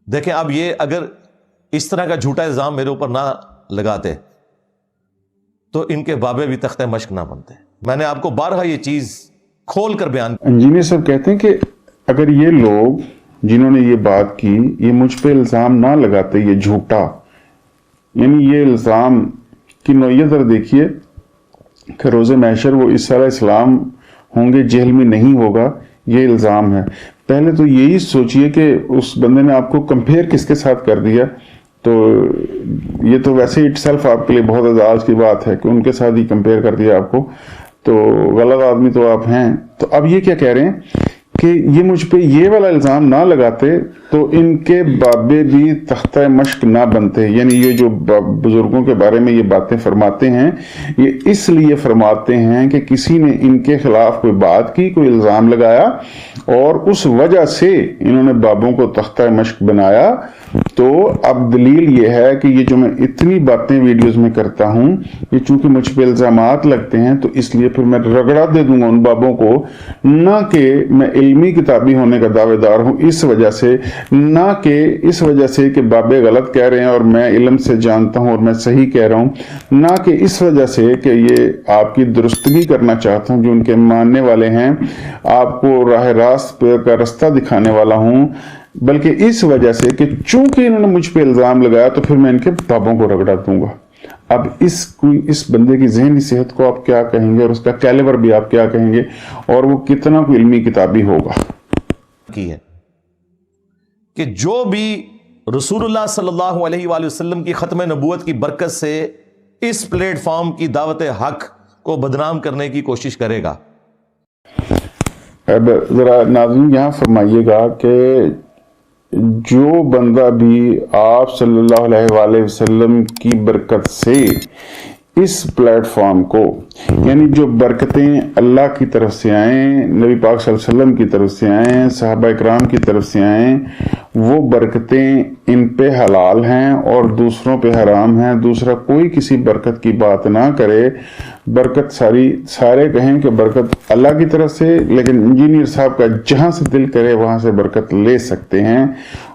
دیکھیں اب یہ اگر اس طرح کا جھوٹا الزام میرے اوپر نہ لگاتے تو ان کے بابے بھی تختہ مشق نہ بنتے. میں نے آپ کو بارہا یہ چیز کھول کر بیان. انجینئر صاحب کہتے ہیں کہ اگر یہ لوگ جنہوں نے یہ بات کی یہ مجھ پہ الزام نہ لگاتے، یہ جھوٹا، یعنی یہ الزام کی نوعیت ذرا دیکھیے کہ روز محشر وہ عیسیٰ علیہ السلام ہوں گے، جہل میں نہیں ہوگا، یہ الزام ہے. پہلے تو یہی سوچئے کہ اس بندے نے آپ کو کمپیئر کس کے ساتھ کر دیا، تو یہ تو ویسے اٹ سیلف آپ کے لیے بہت اعزاز کی بات ہے کہ ان کے ساتھ ہی کمپیئر کر دیا آپ کو، تو غلط آدمی تو آپ ہیں. تو اب یہ کیا کہہ رہے ہیں کہ یہ مجھ پہ یہ والا الزام نہ لگاتے تو ان کے بابے بھی تختہ مشق نہ بنتے. یعنی یہ جو بزرگوں کے بارے میں یہ باتیں فرماتے ہیں یہ اس لیے فرماتے ہیں کہ کسی نے ان کے خلاف کوئی بات کی، کوئی الزام لگایا اور اس وجہ سے انہوں نے بابوں کو تختہ مشق بنایا. تو اب دلیل یہ ہے کہ یہ جو میں اتنی باتیں ویڈیوز میں کرتا ہوں یہ چونکہ مجھ پہ الزامات لگتے ہیں تو اس لیے پھر میں رگڑا دے دوں گا ان بابوں کو، نہ کہ میں علمی کتابی ہونے کا دعوے دار ہوں اس وجہ سے، نہ کہ اس وجہ سے کہ بابے غلط کہہ رہے ہیں اور میں علم سے جانتا ہوں اور میں صحیح کہہ رہا ہوں، نہ کہ اس وجہ سے کہ یہ آپ کی درستگی کرنا چاہتا ہوں جو ان کے ماننے والے ہیں، آپ کو راہ راست کا رستہ دکھانے والا ہوں، بلکہ اس وجہ سے کہ چونکہ انہوں نے مجھ پہ الزام لگایا تو پھر میں ان کے بابوں کو رگڑا دوں گا. اب اس بندے کی ذہنی صحت کو آپ کیا کہیں گے اور اس کا کیلیبر بھی آپ کیا کہیں گے اور وہ کتنا کوئی علمی کتابی ہوگا. کی ہے کہ جو بھی رسول اللہ صلی اللہ علیہ وآلہ وسلم کی ختم نبوت کی برکت سے اس پلیٹ فارم کی دعوت حق کو بدنام کرنے کی کوشش کرے گا. اب ذرا ناظرین یہاں فرمائیے گا کہ جو بندہ بھی آپ صلی اللہ علیہ وآلہ وسلم کی برکت سے اس پلیٹ فارم کو، یعنی جو برکتیں اللہ کی طرف سے آئیں، نبی پاک صلی اللہ علیہ وسلم کی طرف سے آئیں، صحابہ اکرام کی طرف سے آئیں، وہ برکتیں ان پہ حلال ہیں اور دوسروں پہ حرام ہیں، دوسرا کوئی کسی برکت کی بات نہ کرے، برکت سارے کہیں کہ برکت اللہ کی طرف سے، لیکن انجینئر صاحب کا جہاں سے دل کرے وہاں سے برکت لے سکتے ہیں.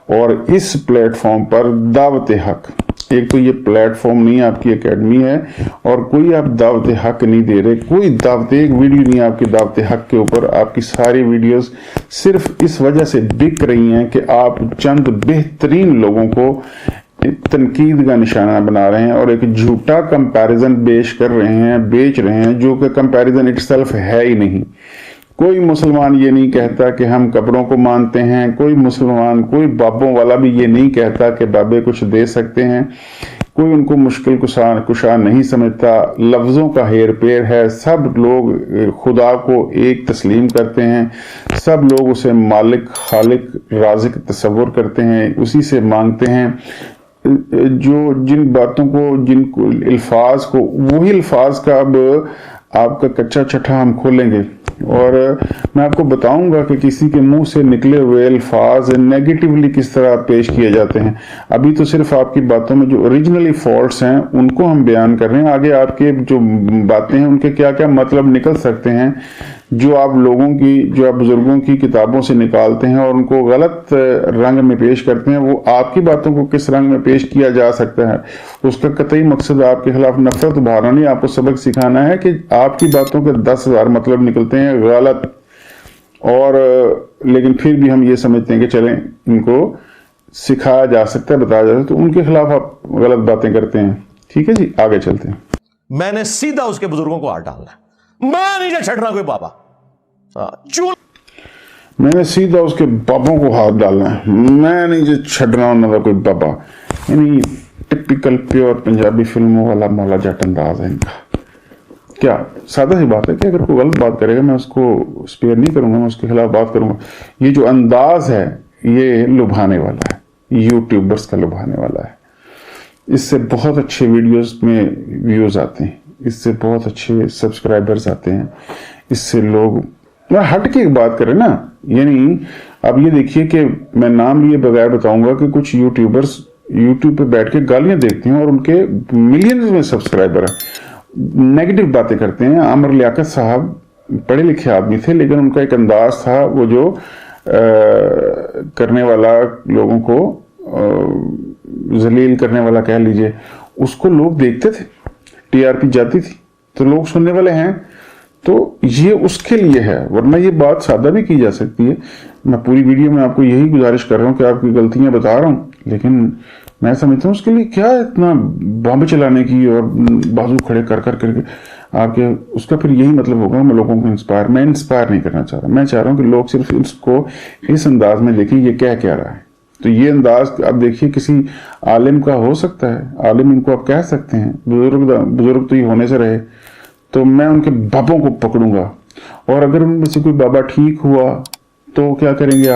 اور اس پلیٹ فارم پر دعوت حق، ایک تو یہ پلیٹ فارم نہیں آپ کی اکیڈمی ہے اور کوئی آپ دعوت حق نہیں دے رہے، کوئی دعوت ایک ویڈیو نہیں آپ کی دعوت حق کے اوپر، آپ کی ساری ویڈیوز صرف اس وجہ سے بک رہی ہیں کہ آپ چند بہترین لوگوں کو تنقید کا نشانہ بنا رہے ہیں اور ایک جھوٹا کمپیریزن بیچ رہے ہیں جو کہ کمپیریزن اٹ سیلف ہے ہی نہیں. کوئی مسلمان یہ نہیں کہتا کہ ہم قبروں کو مانتے ہیں، کوئی مسلمان، کوئی بابوں والا بھی یہ نہیں کہتا کہ بابے کچھ دے سکتے ہیں، کوئی ان کو مشکل کشا نہیں سمجھتا. لفظوں کا ہیر پھیر ہے، سب لوگ خدا کو ایک تسلیم کرتے ہیں، سب لوگ اسے مالک، خالق، رازق تصور کرتے ہیں، اسی سے مانگتے ہیں. جو جن باتوں کو، جن کو الفاظ کو، وہی الفاظ کا اب آپ کا کچا چھٹا ہم کھولیں گے اور میں آپ کو بتاؤں گا کہ کسی کے منہ سے نکلے ہوئے الفاظ نیگیٹیولی کس طرح پیش کیے جاتے ہیں. ابھی تو صرف آپ کی باتوں میں جو اوریجنلی فالٹس ہیں ان کو ہم بیان کر رہے ہیں، آگے آپ کے جو باتیں ہیں ان کے کیا کیا مطلب نکل سکتے ہیں جو آپ بزرگوں کی کتابوں سے نکالتے ہیں اور ان کو غلط رنگ میں پیش کرتے ہیں، وہ آپ کی باتوں کو کس رنگ میں پیش کیا جا سکتا ہے. اس کا قطعی مقصد آپ کے خلاف نفرت ابھارنا نہیں، آپ کو سبق سکھانا ہے کہ آپ کی باتوں کے 10,000 مطلب نکلتے ہیں غلط، اور لیکن پھر بھی ہم یہ سمجھتے ہیں کہ چلیں ان کو سکھایا جا سکتا ہے، بتایا جا سکتا ہے، تو ان کے خلاف آپ غلط باتیں کرتے ہیں. ٹھیک ہے جی، آگے چلتے ہیں. میں نے سیدھا اس کے بزرگوں کو ہاتھ ڈالنا ہے، میں نہیں چھڑنا کوئی بابا، میں نے سیدھا اس کے بابوں کو ہاتھ ڈالنا ہے، میں نہیں چھڑنا انہوں کا کوئی بابا. یعنی ٹپیکل پیور پنجابی فلموں والا مولا جٹ انداز ہے ان کا. کیا سادہ سی بات ہے کہ اگر کوئی غلط بات کرے گا میں اس کو اسپیئر نہیں کروں گا، میں اس کے خلاف بات کروں گا. یہ جو انداز ہے یہ لبھانے والا ہے، یوٹیوبرز کا لبھانے والا ہے. اس سے بہت اچھے ویڈیوز میں ویوز آتے ہیں، اس سے بہت اچھے سبسکرائبرز آتے ہیں، اس سے لوگ ہٹ کے ایک بات کریں نا. یعنی اب یہ دیکھیے کہ میں نام لیے بغیر بتاؤں گا کہ کچھ یوٹیوبرز یوٹیوب پہ بیٹھ کے گالیاں دیکھتے ہیں اور ان کے ملینز میں سبسکرائبر ہیں، نیگیٹو باتیں کرتے ہیں. عامر لیاقت صاحب پڑھے لکھے آدمی تھے لیکن ان کا ایک انداز تھا وہ جو کرنے والا لوگوں کو ذلیل کرنے والا کہہ لیجئے، اس کو لوگ دیکھتے تھے، ٹی آر پی جاتی تھی تو لوگ سننے والے ہیں، تو یہ اس کے لیے ہے، ورنہ یہ بات سادہ بھی کی جا سکتی ہے۔ میں پوری ویڈیو میں آپ کو یہی گزارش کر رہا ہوں کہ آپ کی غلطیاں بتا رہا ہوں، لیکن میں سمجھتا ہوں اس کے لیے کیا اتنا بم چلانے کی اور بازو کھڑے کر کر کے آپ کے، اس کا پھر یہی مطلب ہوگا میں لوگوں کو میں انسپائر نہیں کرنا چاہ رہا، میں چاہ رہا ہوں کہ لوگ صرف اس کو اس انداز میں دیکھیں یہ کہہ کیا رہا ہے۔ تو یہ انداز اب دیکھیے کسی عالم کا ہو سکتا ہے، عالم ان کو آپ کہہ سکتے ہیں، بزرگ تو یہ ہونے سے رہے، تو میں ان کے بابوں کو پکڑوں گا، اور اگر ان میں سے کوئی بابا ٹھیک ہوا تو کیا کریں گے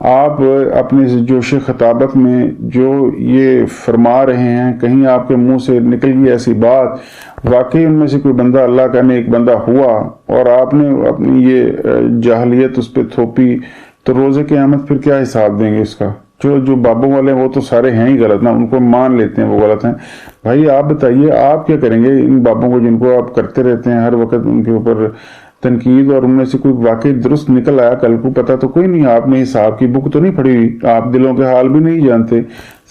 آپ اپنے جوش خطابت میں جو یہ فرما رہے ہیں، کہیں آپ کے منہ سے نکل گئی ایسی بات، واقعی ان میں سے کوئی بندہ اللہ کا نیک بندہ ہوا اور آپ نے اپنی یہ جاہلیت اس پہ تھوپی، تو روزے قیامت پھر کیا حساب دیں گے اس کا؟ جو بابوں والے ہیں وہ تو سارے ہیں ہی غلط نا، ان کو مان لیتے ہیں وہ غلط ہیں۔ بھائی آپ بتائیے آپ کیا کریں گے ان بابوں کو جن کو آپ کرتے رہتے ہیں ہر وقت ان کے اوپر تنقید، اور ان میں سے کوئی واقعی درست نکل آیا کل کو پتہ تو کوئی نہیں، آپ نے حساب کی بک تو نہیں پڑھی ہوئی، آپ دلوں کے حال بھی نہیں جانتے،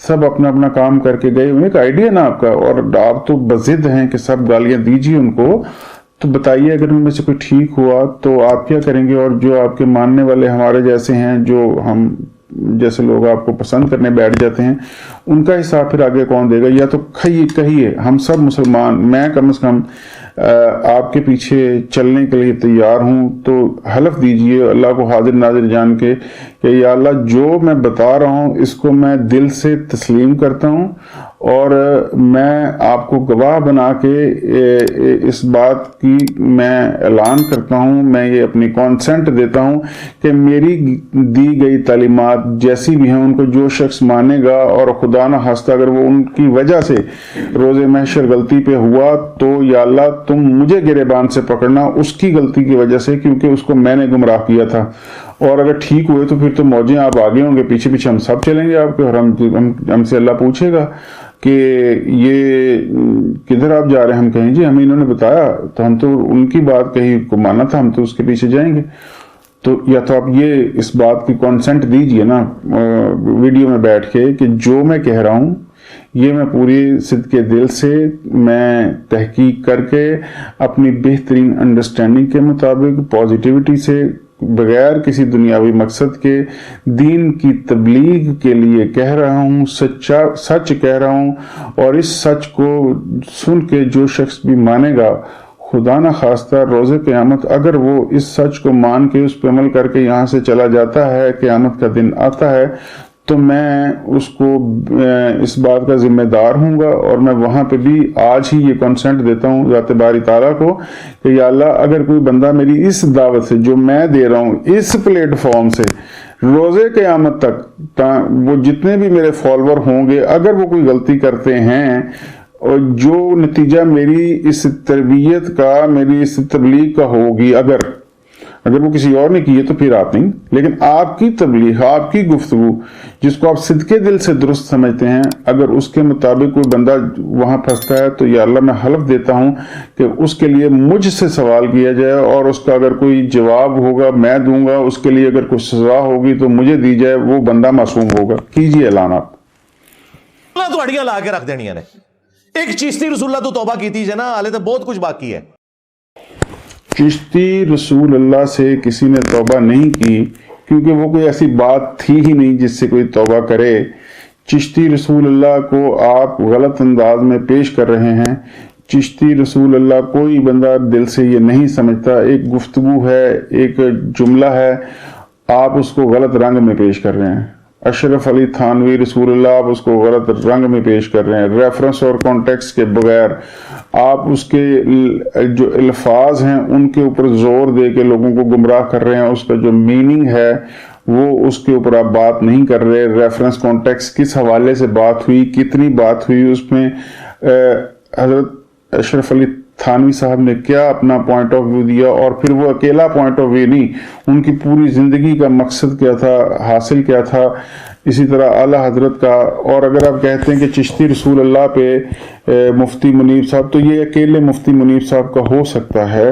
سب اپنا اپنا کام کر کے گئے ہوئے، ایک آئیڈیا نا آپ کا، اور آپ تو بضد ہیں کہ سب گالیاں دیجیے ان کو، تو بتائیے اگر ان میں سے کوئی ٹھیک ہوا تو آپ کیا کریں گے؟ اور جو آپ کے ماننے والے ہمارے جیسے ہیں، جو ہم جیسے لوگ آپ کو پسند کرنے بیٹھ جاتے ہیں، ان کا حساب پھر آگے کون دے گا؟ یا تو کہیے ہم سب مسلمان، میں کم از کم آپ کے پیچھے چلنے کے لیے تیار ہوں، تو حلف دیجئے اللہ کو حاضر ناظر جان کے کہ یا اللہ جو میں بتا رہا ہوں اس کو میں دل سے تسلیم کرتا ہوں، اور میں آپ کو گواہ بنا کے اس بات کی میں اعلان کرتا ہوں، میں یہ اپنی کانسنٹ دیتا ہوں کہ میری دی گئی تعلیمات جیسی بھی ہیں ان کو جو شخص مانے گا، اور خدا نہ خواستہ اگر وہ ان کی وجہ سے روز محشر غلطی پہ ہوا، تو یا اللہ تم مجھے گریبان سے پکڑنا اس کی غلطی کی وجہ سے، کیونکہ اس کو میں نے گمراہ کیا تھا، اور اگر ٹھیک ہوئے تو پھر تو موجیں آپ آگے ہوں گے، پیچھے پیچھے ہم سب چلیں گے آپ کے، اور ہم سے اللہ پوچھے گا کہ یہ کدھر آپ جا رہے ہیں؟ ہم کہیں جی ہمیں انہوں نے بتایا، تو ہم تو ان کی بات کہیں کو مانا تھا، ہم تو اس کے پیچھے جائیں گے۔ تو یا تو آپ یہ اس بات کی کانسنٹ دیجئے نا ویڈیو میں بیٹھ کے کہ جو میں کہہ رہا ہوں یہ میں پوری صدقے دل سے میں تحقیق کر کے اپنی بہترین انڈرسٹینڈنگ کے مطابق پازیٹیوٹی سے بغیر کسی دنیاوی مقصد کے دین کی تبلیغ کے لیے کہہ رہا ہوں، سچ کہہ رہا ہوں، اور اس سچ کو سن کے جو شخص بھی مانے گا، خدا نہ خواستہ روز قیامت اگر وہ اس سچ کو مان کے اس پہ عمل کر کے یہاں سے چلا جاتا ہے، قیامت کا دن آتا ہے، تو میں اس کو اس بات کا ذمہ دار ہوں گا، اور میں وہاں پہ بھی آج ہی یہ کانسنٹ دیتا ہوں ذات باری تعالیٰ کو کہ یا اللہ اگر کوئی بندہ میری اس دعوت سے جو میں دے رہا ہوں اس پلیٹ فارم سے روزے قیامت تک وہ جتنے بھی میرے فالوور ہوں گے، اگر وہ کوئی غلطی کرتے ہیں، اور جو نتیجہ میری اس تربیت کا، میری اس تبلیغ کا ہوگی، اگر وہ کسی اور نے کی ہے تو پھر آپ نہیں، لیکن آپ کی تبلیغ، آپ کی گفتگو جس کو آپ صدقے دل سے درست سمجھتے ہیں، اگر اس کے مطابق کوئی بندہ وہاں پھنستا ہے تو یا اللہ میں حلف دیتا ہوں کہ اس کے لیے مجھ سے سوال کیا جائے، اور اس کا اگر کوئی جواب ہوگا میں دوں گا، اس کے لیے اگر کوئی سزا ہوگی تو مجھے دی جائے، وہ بندہ معصوم ہوگا۔ کیجیے اعلان آپ۔ اللہ تو ہڈیاں لا کے رکھ دینی نے، ایک چشتی رسول اللہ تو توبہ کی تھی نا، حالے تو بہت کچھ باقی ہے۔ چشتی رسول اللہ سے کسی نے توبہ نہیں کی، کیونکہ وہ کوئی ایسی بات تھی ہی نہیں جس سے کوئی توبہ کرے۔ چشتی رسول اللہ کو آپ غلط انداز میں پیش کر رہے ہیں۔ چشتی رسول اللہ کوئی بندہ دل سے یہ نہیں سمجھتا، ایک گفتگو ہے، ایک جملہ ہے، آپ اس کو غلط رنگ میں پیش کر رہے ہیں۔ اشرف علی تھانوی رسول اللہ آپ اس کو غلط رنگ میں پیش کر رہے ہیں، ریفرنس اور کانٹیکسٹ کے بغیر آپ اس کے جو الفاظ ہیں ان کے اوپر زور دے کے لوگوں کو گمراہ کر رہے ہیں، اس کا جو میننگ ہے وہ اس کے اوپر آپ بات نہیں کر رہے۔ ریفرنس کانٹیکسٹ کس حوالے سے بات ہوئی، کتنی بات ہوئی، اس میں حضرت اشرف علی تھانوی صاحب نے کیا اپنا پوائنٹ آف ویو دیا، اور پھر وہ اکیلا پوائنٹ آف ویو نہیں، ان کی پوری زندگی کا مقصد کیا تھا، حاصل کیا تھا، اسی طرح اعلیٰ حضرت کا۔ اور اگر آپ کہتے ہیں کہ چشتی رسول اللہ پہ مفتی منیب صاحب، تو یہ اکیلے مفتی منیب صاحب کا ہو سکتا ہے،